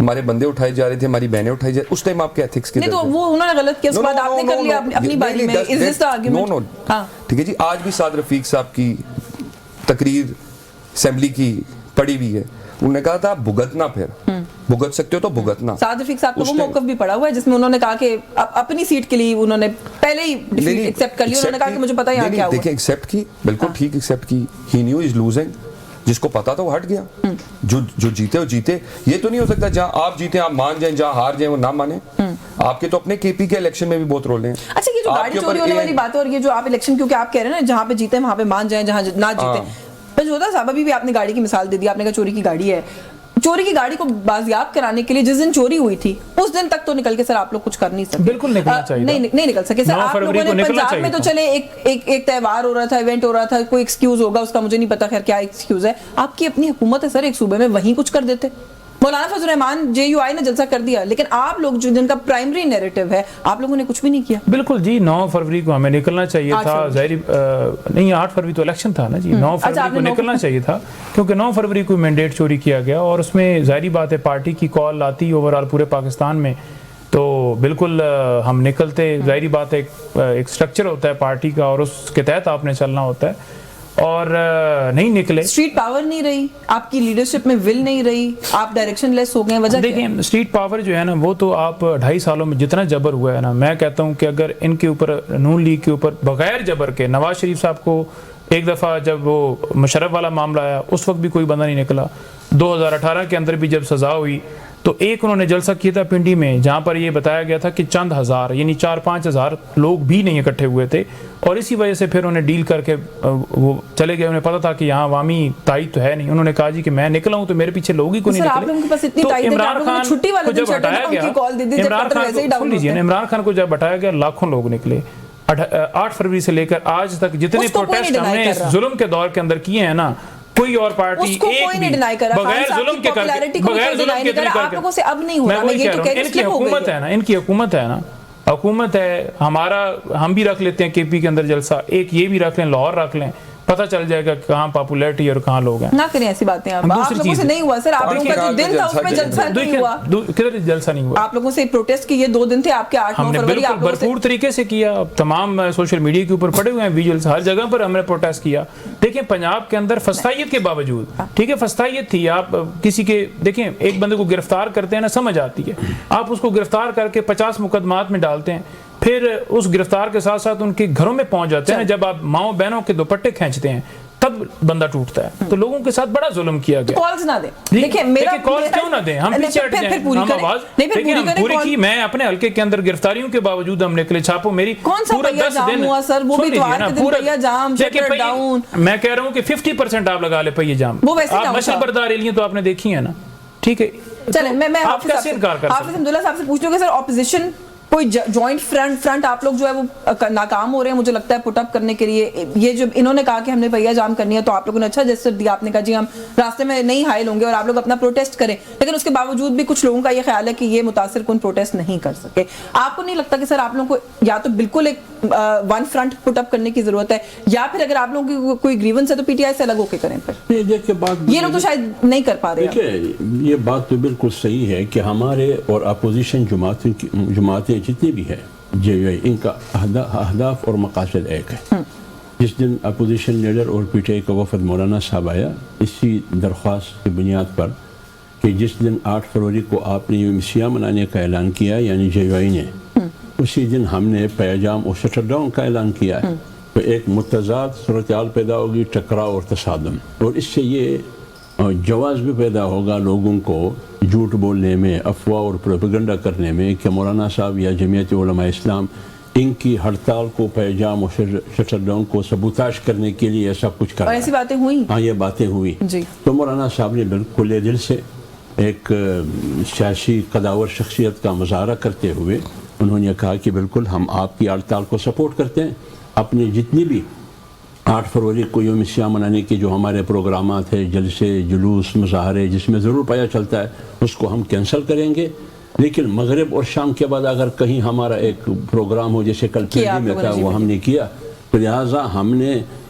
ہمارے بندے اٹھائے جا رہے تھے, ہماری بہنیں اٹھائی جا رہی, اس ٹائم آپ کے ایتھکس کی نہیں تو وہ انہوں نے غلط کیا, اس کے بعد آپ نے کر لیا اپنی باری میں, از دس دی آرگیومنٹ؟ ٹھیک ہے جی, آج بھی سعد رفیق صاحب کی تقریر اسمبلی کی پڑھی ہوئی ہے, انہوں نے کہا تھا بھگتنا, پھر بھگت سکتے ہو تو بھگتنا. سعد رفیق صاحب کا وہ موقف بھی پڑا ہوا ہے جس میں انہوں نے کہا کہ اپنی سیٹ کے لیے انہوں نے پہلے ہی ڈیفیٹ ایکسیپٹ کر لی, انہوں نے کہا کہ مجھے پتہ ہے یہاں کیا ہوا. دیکھیں ایکسیپٹ کی, بالکل ٹھیک ایکسیپٹ کی, ہی نیو از لوزنگ, جس کو پتا تھا وہ ہٹ گیا, جو جیتے وہ جیتے. یہ تو نہیں ہو سکتا جہاں آپ جیتے آپ مان جائیں, جہاں ہار جائیں وہ نہ مانیں. آپ کے تو اپنے کے پی کے الیکشن میں بھی بہت رول ہیں. اچھا یہ جو گاڑی چوری ہونے والی بات ہے, اور یہ جو آپ الیکشن, کیونکہ آپ کہہ رہے ہیں نا جہاں پہ جیتے وہاں پہ مان جائیں, جہاں نہ جیتے, جو ہوتا صاحب ابھی بھی آپ نے گاڑی کی مثال دے دی, آپ نے کہا چوری کی گاڑی ہے, چوری کی گاڑی کو بازیاب کرانے کے لیے جس دن چوری ہوئی تھی اس دن تک تو نکل کے سر آپ لوگ کچھ کر نہیں سکے. بالکل نکلنا چاہیے, نہیں نکل سکے سر. آپ لوگوں نے پنجاب میں تو چلے ایک تہوار ہو رہا تھا, ایونٹ ہو رہا تھا, کوئی ایکسکیوز ہوگا اس کا, مجھے نہیں پتا خیر کیا ایکسکیوز ہے. آپ کی اپنی حکومت ہے سر ایک صوبے میں, وہیں کچھ کر دیتے. مولانا فضل الرحمان جے یو آئی نے جلسہ کر دیا, لیکن آپ لوگ جن کا پرائمری نیریٹو ہے آپ لوگوں نے کچھ بھی نہیں کیا. بالکل جی, 9 فروری کو ہمیں نکلنا چاہیے تھا, ظاہری نہیں 8 فروری تو الیکشن تھا نا جی, 9 فروری کو نکلنا چاہیے تھا, کیونکہ 9 فروری کو مینڈیٹ چوری کیا گیا, اور اس میں ظاہری بات ہے پارٹی کی کال آتی اوورآل پورے پاکستان میں, تو بالکل ہم نکلتے. ظاہری بات ہے ایک سٹرکچر ہوتا ہے پارٹی کا, اور اس کے تحت آپ نے چلنا ہوتا ہے, اور نہیں نکلے. اسٹریٹ پاور نہیں رہی, آپ کی لیڈرشپ میں ول نہیں رہی, آپ ڈائریکشن لیس ہو گئے. وجہ دیکھیں اسٹریٹ پاور جو ہے نا, وہ تو آپ 2.5 سالوں میں جتنا جبر ہوا ہے نا, میں کہتا ہوں کہ اگر ان کے اوپر نون لیگ کے اوپر بغیر جبر کے, نواز شریف صاحب کو ایک دفعہ جب وہ مشرف والا معاملہ آیا اس وقت بھی کوئی بندہ نہیں نکلا, 2018 کے اندر بھی جب سزا ہوئی تو ایک انہوں نے جلسہ کیا تھا پنڈی میں, جہاں پر یہ بتایا گیا تھا کہ چند ہزار یعنی 4-5 ہزار لوگ بھی نہیں اکٹھے ہوئے تھے, اور اسی وجہ سے پھر انہیں ڈیل کر کے وہ چلے گئے. انہیں پتا تھا کہ یہاں عوامی تائید تو ہے نہیں, انہوں نے کہا جی کہ میں نکلا ہوں تو میرے پیچھے لوگ ہی کو نہیں نکلے. تو عمران خان کو جب ہٹایا گیا, عمران خان کو جب ہٹایا گیا لاکھوں لوگ نکلے. 8 فروری سے لے کر آج تک جتنے پروٹیسٹ ہم نے اس ظلم کے دور کے اندر کیے ہیں نا, کوئی اور پارٹی ایک بھی بغیر ظلم کے کر کے, بغیر ظلم کے آپ لوگوں سے اب نہیں ہو رہا. میں وہی کہہ رہا ہوں, ان کی حکومت ہے نا, ان کی حکومت ہے نا, حکومت ہے ہمارا. ہم بھی رکھ لیتے ہیں کے پی کے اندر جلسہ, ایک یہ بھی رکھ لیں, لاہور رکھ لیں, پتہ چل جائے گا کہاں پاپولیرٹی اور کہاں لوگ ہیں. نہ کریں ایسی باتیں آپ لوگوں سے نہیں ہوا سر, آپ لوگوں کا جو دن تھا اس میں جلسہ نہیں ہوا. کدھر جلسہ نہیں ہوا؟ آپ لوگوں سے پروٹیسٹ کی یہ 2 دن تھے آپ کے 8-9 فروری. ہم نے بالکل بھرپور طریقے سے کیا, تمام سوشل میڈیا کے اوپر پڑے ہوئے ہیں ویژولز, ہر جگہ پر ہم نے پروٹیسٹ کیا. دیکھیں پنجاب کے اندر فسطائیت کے باوجود, ٹھیک ہے فسطائیت تھی, آپ کسی کے دیکھیں ایک بندے کو گرفتار کرتے ہیں نا, سمجھ آتی ہے, آپ اس کو گرفتار کر کے 50 مقدمات میں ڈالتے ہیں, پھر اس گرفتار کے ساتھ ساتھ ان کے گھروں میں پہنچ جاتے ہیں, جب آپ ماؤں بہنوں کے دوپٹے کھینچتے ہیں تب بندہ ٹوٹتا ہے. تو لوگوں کے ساتھ بڑا ظلم کیا گیا. کالز نہ دیں, دیکھیں میرا کالز کیوں نہ دیں, ہم پیچھے ہٹ جائیں, ہم آواز دیکھیں ہم پوری کی. میں اپنے حلقے کے اندر گرفتاریوں کے باوجود ہم نکلے, چھاپوں میری پورا 10 دن ہوا سر, وہ بھی اتوار کے دن پہیا جام, شٹر ڈاؤن. میں کہہ رہا ہوں کہ 50% آپ لگا لے پہیے جام. آپ مشل بردار ریلیاں تو آپ نے دیکھی ہیں نا, ٹھیک ہے. چلیں میں آپ کیسے انکار کر سکتے ہیں؟ حافظ حمداللہ صاحب سے پوچھ لوں کہ سر اپوزیشن کوئی جوائنٹ فرنٹ آپ لوگ جو ہے وہ ناکام ہو رہے ہیں مجھے لگتا ہے پٹ اپ کرنے کے لیے. یہ جو انہوں نے کہا کہ ہم نے پہیا جام کرنی ہے تو آپ لوگوں نے اچھا جسر دیا, آپ نے کہا جی ہم راستے میں نہیں حائل ہوں گے اور آپ لوگ اپنا پروٹیسٹ کریں, لیکن اس کے باوجود بھی کچھ لوگوں کا یہ خیال ہے کہ یہ متاثر کن پروٹیسٹ نہیں کر سکے. آپ کو نہیں لگتا کہ سر آپ لوگوں کو یا تو بالکل ایک ون فرنٹ پٹ اپ کرنے کی ضرورت ہے, یا پھر اگر آپ لوگوں کی کوئی گریونس ہے تو پی ٹی آئی سے الگ ہو کے کریں؟ پھر یہ لوگ تو شاید نہیں کر پا رہے. یہ بات تو بالکل صحیح ہے کہ ہمارے اور اپوزیشن جماعتیں جتنی بھی ہیں ان کا اہداف اور مقاصد ایک ہے. جس دن اپوزیشن لیڈر اور پی ٹی آئی کا وفد مولانا صاحب آیا اسی درخواست کی بنیاد پر کہ جس دن 8 فروری کو آپ نے یوم سیاہ منانے کا اعلان کیا یعنی جے یو آئی نے, اسی دن ہم نے پیجام اور شٹر ڈاؤن کا اعلان کیا ہے. تو ایک متضاد صورتحال پیدا ہوگی, ٹکراؤ اور تصادم, اور اس سے یہ جواز بھی پیدا ہوگا لوگوں کو جھوٹ بولنے میں, افواہ اور پروپیگنڈا کرنے میں کہ مولانا صاحب یا جمعیت علماء اسلام ان کی ہڑتال کو, پیجام اور شٹر ڈاؤن کو سبوتاش کرنے کے لیے ایسا کچھ کر رہا ہے. ایسی باتیں ہوئی؟ ہاں یہ باتیں ہوئی. تو مولانا صاحب نے بالکل دل سے ایک سیاسی قداور شخصیت کا مظاہرہ کرتے ہوئے انہوں نے کہا کہ بالکل ہم آپ کی ہڑتال کو سپورٹ کرتے ہیں, اپنے جتنی بھی 8 فروری کو یوم سیاہ منانے کے جو ہمارے پروگرامات ہیں, جلسے, جلوس, مظاہرے جس میں ضرور پایا چلتا ہے اس کو ہم کینسل کریں گے, لیکن مغرب اور شام کے بعد اگر کہیں ہمارا ایک پروگرام ہو جیسے کل پنڈی میں تھا وہ ہم نے کیا, تو لہٰذا ہم نے